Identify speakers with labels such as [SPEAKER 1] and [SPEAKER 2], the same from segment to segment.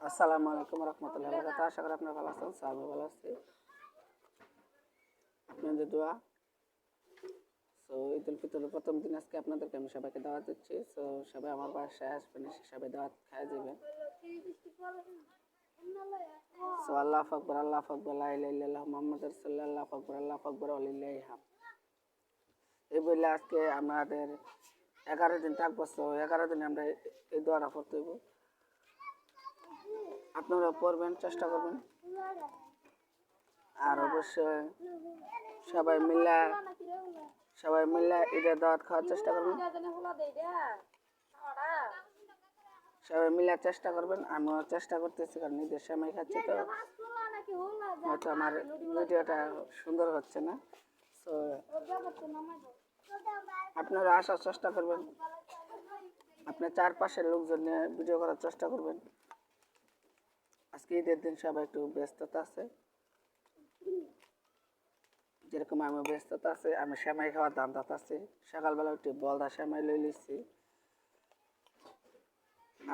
[SPEAKER 1] আসসালামু আলাইকুম রহমতুল্লাহ বরকাত। আশা করি আপনারা ভালো আছেন। আমি ভালো আছি, আপনাদের দোয়া। সো ঈদ উল ফিতরের প্রথম দিন আজকে আপনাদেরকে আমি সবাইকে দাওয়াত দিচ্ছি। সো সবাই আমার বাসায় আসবেন, এসে সবাই দাওয়াত খায় যাবেন। সো আল্লাহ আকবার, আল্লাহ আকবার, লা ইলাহা ইল্লাল্লাহ, মুহাম্মাদুর রাসূলুল্লাহ, আল্লাহ আকবার, আল্লাহ আকবার, ওয়ালিল্লাহিল হামদ। এই বলে আজকে আমাদের 11 দিন থাকবো। সো 11 দিন আমরা এই দোয়াটা পড়তে হইব। আপনারা পড়বেন, চেষ্টা করবেন। আর অবশ্যই সবাই মিলে ঈদের দাওয়াত খাওয়ার চেষ্টা করবেন। সবাই মিলে চেষ্টা করবেন। আমিও চেষ্টা করতেছি, কারণ ঈদের সময় খাচ্ছি, তো হয়তো আমার ভিডিওটা সুন্দর হচ্ছে না। তো আপনারা আসার চেষ্টা করবেন, আপনার চারপাশের লোকজন নিয়ে ভিডিও করার চেষ্টা করবেন। আজকে ঈদের দিন সবাই একটু ব্যস্ততা আছে, যেরকম আমি ব্যস্ততা আছে। আমি সেমাই খাওয়ার ধান্দাত আছি। সকালবেলা একটু বলদা সেমাই লই লিছি।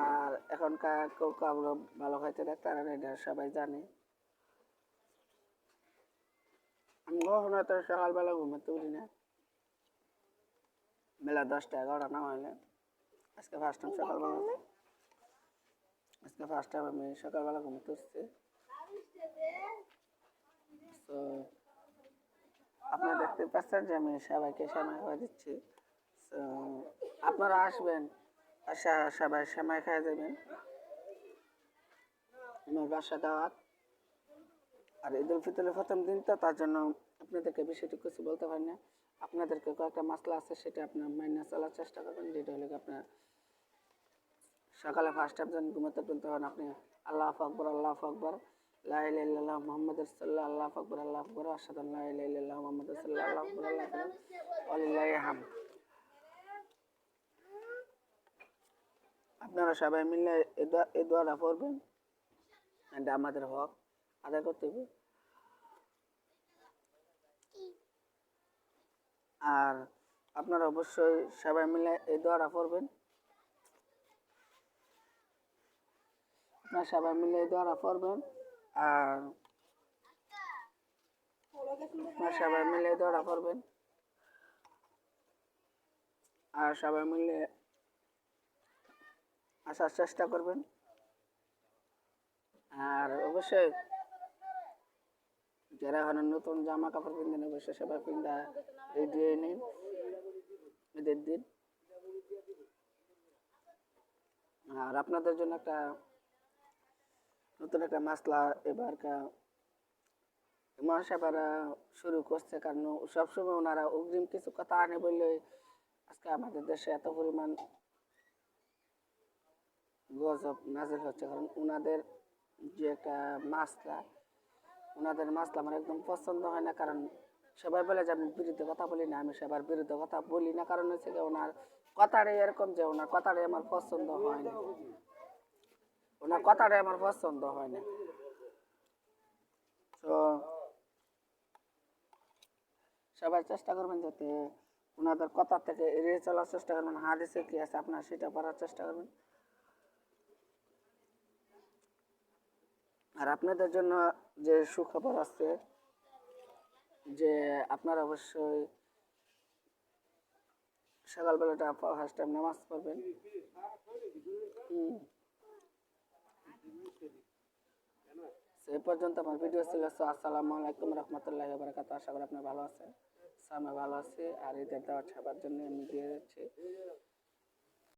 [SPEAKER 1] আর এখনকার কেউ কাউকে ভালো খাইতে দেখতার এটা সবাই জানে। আমি কখনো তো সকালবেলা ঘুমাতে উঠি না, বেলা 10টা 11টা না হইলে। আজকে ফার্স্ট টাইম আমি সকালবেলা ঘুমাতে উঠছি। তো আপনারা দেখতে পাচ্ছেন যে আমি সবাইকে সেমাই খাওয়া দিচ্ছি। তো আপনারা আসবেন, সবাই সেমাই খাওয়া যাবেন। আমার বাসা দাওয়াত। আর ঈদ উল ফিতরের প্রথম দিন, তো তার জন্য আপনাদেরকে বিষয়টি কিছু বলতে পারি না। আপনাদেরকে কয়েকটা মাসলা আছে, সেটা আপনার মাইনে চলার চেষ্টা করবেন। যেটা হলে আপনার সকালে ফার্স্ট টাইম যখন ঘুমাতে তুলতে হন, আপনি আল্লাহ আকবার, আল্লাহ আকবার, লা ইলাহা ইল্লাল্লাহ, মুহাম্মাদুর রাসূলুল্লাহ, আল্লাহ আকবার, আল্লাহ আকবার, আশহাদু আল্লা ইলাহা ইল্লাল্লাহ, মুহাম্মাদুর রাসূলুল্লাহ, আল্লাহু আকবার, আল্লাহু আকবার, ওয়ালিল্লাহিল হামদ। আপনারা সবাই মিলে এই দোয়াটা পড়বেন। এটা আমাদের হক আদায় করতে হবে। আর আপনারা অবশ্যই সবাই মিলে এই দোয়াটা পড়বেন। আপনারা সবাই মিলে এই দোয়াটা পড়বেন। আর আপনারা সবাই মিলে এই দোয়াটা পড়বেন। আর সবাই মিলে আসার চেষ্টা করবেন। আর অবশ্যই যারা এখন নতুন জামা কাপড় কিনবেন, অবশ্যই সবাই কিনতে রেডি হয়ে নিন ঈদের দিন। আর আপনাদের জন্য একটা নতুন একটা মাসলা এবার মহাসভারা শুরু করছে, কারণ সবসময় ওনারা অগ্রিম কিছু কথা আনে বললে আজকে আমাদের দেশে এত পরিমাণ গজব নাজিল হচ্ছে। কারণ ওনাদের যে একটা মাসলা, ওনাদের মাসলা আমার একদম পছন্দ হয় না। কারণ সবাই বলে যে আমি বিরুদ্ধে কথা বলি না, আমি সবার বিরুদ্ধে কথা বলি না। কারণ হচ্ছে যে ওনার কথাটাই এরকম যে ওনার কথাটাই আমার পছন্দ হয় না, ওনার কথাটাই আমার পছন্দ হয় না। তো সবাই চেষ্টা করবেন যাতে ওনাদের কথা থেকে এড়িয়ে চলার চেষ্টা করবেন। হাদিসে কি আছে আপনারা সেটা পড়ার চেষ্টা করবেন। আর আপনাদের জন্য যে সুখবর আছে, যে আপনারা অবশ্যই সকালবেলাটা ফার্স্ট টাইম নামাজ পড়বেন। এই পর্যন্ত আমার ভিডিও ছিল। আসসালামু আলাইকুম রহমতুল্লাহি ওয়া বারাকাতুহু। আশা করি আপনারা ভালো আছেন। আমি ভালো আছি। আর ঈদের দাওয়াত সবার জন্য আমি দিয়ে যাচ্ছি।